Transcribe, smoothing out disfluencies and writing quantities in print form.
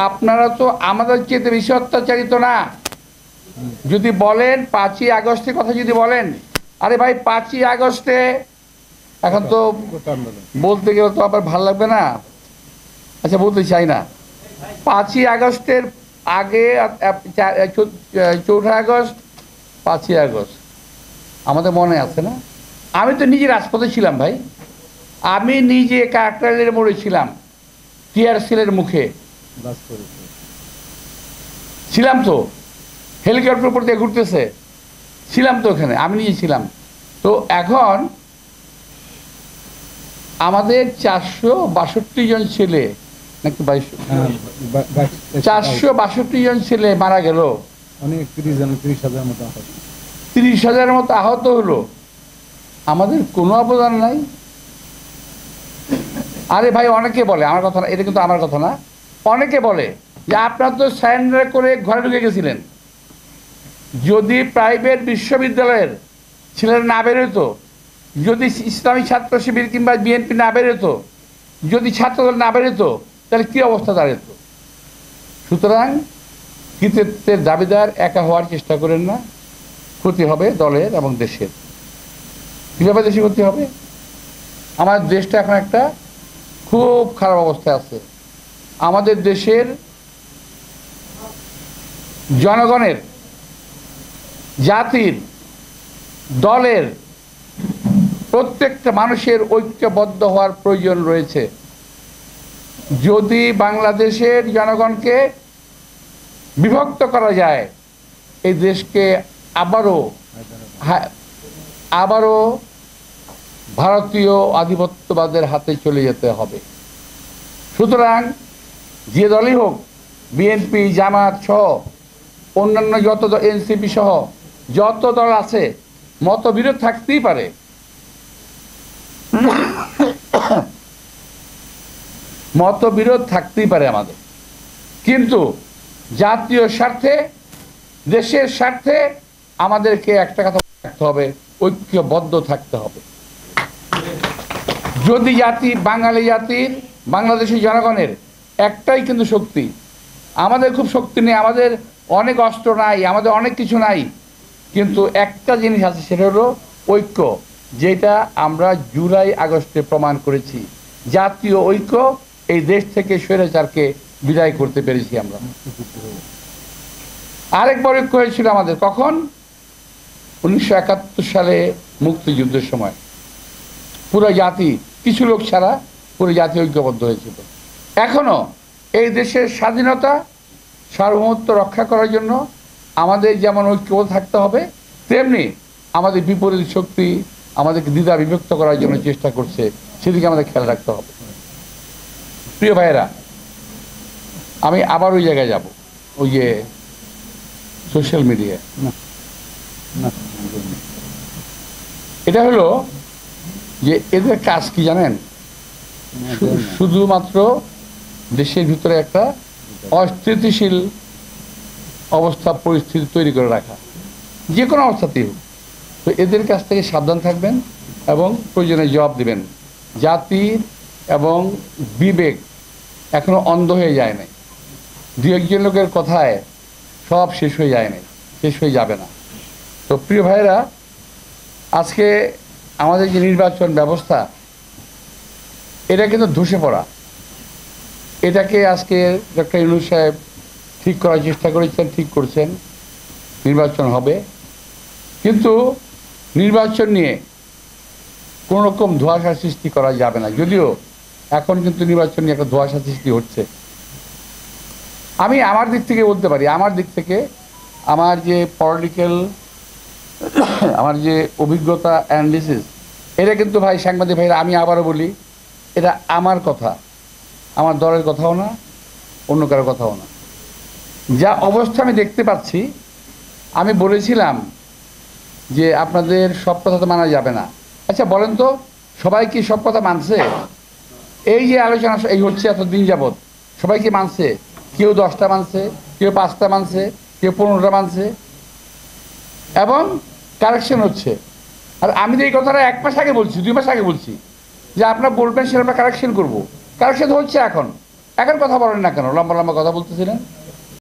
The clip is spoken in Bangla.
আপনারা তো আমাদের চেয়ে বেশি অত্যাচারিত না। যদি বলেন 5ই আগস্টের কথা যদি বলেন, আরে ভাই 5ই আগস্টে এখন তো বলতে গেলে তো আবার ভালো লাগবে না, আচ্ছা বলতে চাই না। 5ই আগস্টের আগে 4 আগস্ট 5ই আগস্ট আমাদের মনে আছে না? আমি তো নিজে রাজপথে ছিলাম ভাই, আমি নিজে কাকরাইলের মোড়ে ছিলাম, টিয়ার সেলের মুখে ছিলাম, তো হেলিকপ্টার উপর দিয়ে ঘুরতেছে ছিলাম, তো ওখানে আমি নিজে ছিলাম। তো এখন আমাদের 462 জন ছেলে নাকি 462 জন ছেলে মারা গেল, 30,000 মতো আহত হলো, আমাদের কোনো অবদান নাই। আরে ভাই অনেকে বলে, আমার কথা না, এটা কিন্তু আমার কথা না, অনেকে বলে যে আপনারা তো সারেন্ডার করে ঘরে ঢুকে গেছিলেন। যদি প্রাইভেট বিশ্ববিদ্যালয়ের ছেলেরা না বেরোতো, যদি ইসলামী ছাত্র শিবির কিংবা বিএনপি না বেরোতো, যদি ছাত্রদল না বেরোতো, তাহলে কী অবস্থা দাঁড়াতো? সুতরাং কৃতিত্বের দাবিদার একা হওয়ার চেষ্টা করেন না, ক্ষতি হবে দলের এবং দেশের। কীভাবে দেশে ক্ষতি হবে? আমার দেশটা এখন একটা খুব খারাপ অবস্থায় আছে। আমাদের দেশের জনগণের, জাতির, দলের প্রত্যেকটা মানুষের ঐক্যবদ্ধ হওয়ার প্রয়োজন রয়েছে। যদি বাংলাদেশের জনগণকে বিভক্ত করা যায়, এই দেশকে আবারও ভারতীয় আধিপত্যবাদের হাতে চলে যেতে হবে। সুতরাং যে দলই হোক, বিএনপি, জামাত সহ অন্যান্য যত এনসিপি সহ যত দল আছে, মতবিরোধ থাকতেই পারে, মতবিরোধ থাকতেই পারে আমাদের, কিন্তু জাতীয় স্বার্থে, দেশের স্বার্থে আমাদেরকে একটা কথা রাখতে হবে, ঐক্যবদ্ধ থাকতে হবে। যদি বাঙালি জাতির, বাংলাদেশের জনগণের একটাই কিন্তু শক্তি, আমাদের খুব শক্তি নেই, আমাদের অনেক অস্ত্র নাই, আমাদের অনেক কিছু নাই, কিন্তু একটা জিনিস আছে, সেটা হলো ঐক্য, যেটা আমরা জুলাই আগস্টে প্রমাণ করেছি। জাতীয় ঐক্য, এই দেশ থেকে স্বৈরাচারকে বিদায় করতে পেরেছি আমরা। আরেকবার ঐক্য হয়েছিল আমাদের কখন? 1971 সালে মুক্তিযুদ্ধের সময় পুরো জাতি, কিছু লোক ছাড়া পুরো জাতি ঐক্যবদ্ধ হয়েছিল। এখনো এই দেশের স্বাধীনতা, সার্বভৌমত্ব রক্ষা করার জন্য আমাদের যেমন ঐক্যবদ্ধ থাকতে হবে, তেমনি আমাদের বিপরীত শক্তি আমাদেরকে দ্বিধা বিভক্ত করার জন্য চেষ্টা করছে, সেদিকে আমাদের খেয়াল রাখতে হবে। প্রিয় ভাইয়েরা, আমি আবার ওই জায়গায় যাব, ওই যে সোশ্যাল মিডিয়া, এটা হলো যে এদের কাজ কি জানেন? শুধুমাত্র দেশের ভিতরে একটা অস্থিতিশীল অবস্থা, পরিস্থিতি তৈরি করে রাখা, যে কোনো অবস্থাতেই হোক। তো এদের কাছ থেকে সাবধান থাকবেন এবং প্রয়োজনে জবাব দেবেন। জাতির এবং বিবেক এখনো অন্ধ হয়ে যায় নাই, দু একজন লোকের কথায় সব শেষ হয়ে যায় নাই, শেষ হয়ে যাবে না। তো প্রিয় ভাইরা, আজকে আমাদের যে নির্বাচন ব্যবস্থা, এটা কিন্তু ধসে পড়া, এটাকে আজকে ডক্টর ইউনূস সাহেব ঠিক করার চেষ্টা করেছেন, ঠিক করছেন, নির্বাচন হবে। কিন্তু নির্বাচন নিয়ে কোনো রকম ধোঁয়াশা সৃষ্টি করা যাবে না, যদিও এখন কিন্তু নির্বাচন নিয়ে একটা ধোঁয়াশা সৃষ্টি হচ্ছে। আমি আমার দিক থেকে বলতে পারি, আমার দিক থেকে আমার যে পলিটিক্যাল, আমার যে অভিজ্ঞতা, অ্যানালিসিস, এটা কিন্তু ভাই সাংবাদিক ভাইরা, আমি আবারও বলি, এটা আমার কথা, আমার দলের কথাও না, অন্য কারো কথাও না। যা অবস্থা আমি দেখতে পাচ্ছি, আমি বলেছিলাম যে আপনাদের সব কথা তো মানা যাবে না। আচ্ছা বলেন তো, সবাই কি সব কথা মানছে? এই যে আলোচনা এই হচ্ছে এতদিন যাবৎ, সবাই কি মানছে? কেউ 10টা মানছে, কেউ 5টা মানছে, কেউ 15টা মানছে, এবং কারেকশন হচ্ছে। আর আমি তো এই কথাটা 1 মাস আগে বলছি, 2 মাস আগে বলছি যে আপনারা বলবেন, সেটা আমরা কারেকশন করবো। কারেকশন হচ্ছে এখন, এখন কথা বলেন না কেন? লম্বা লম্বা কথা বলতেছিলেন।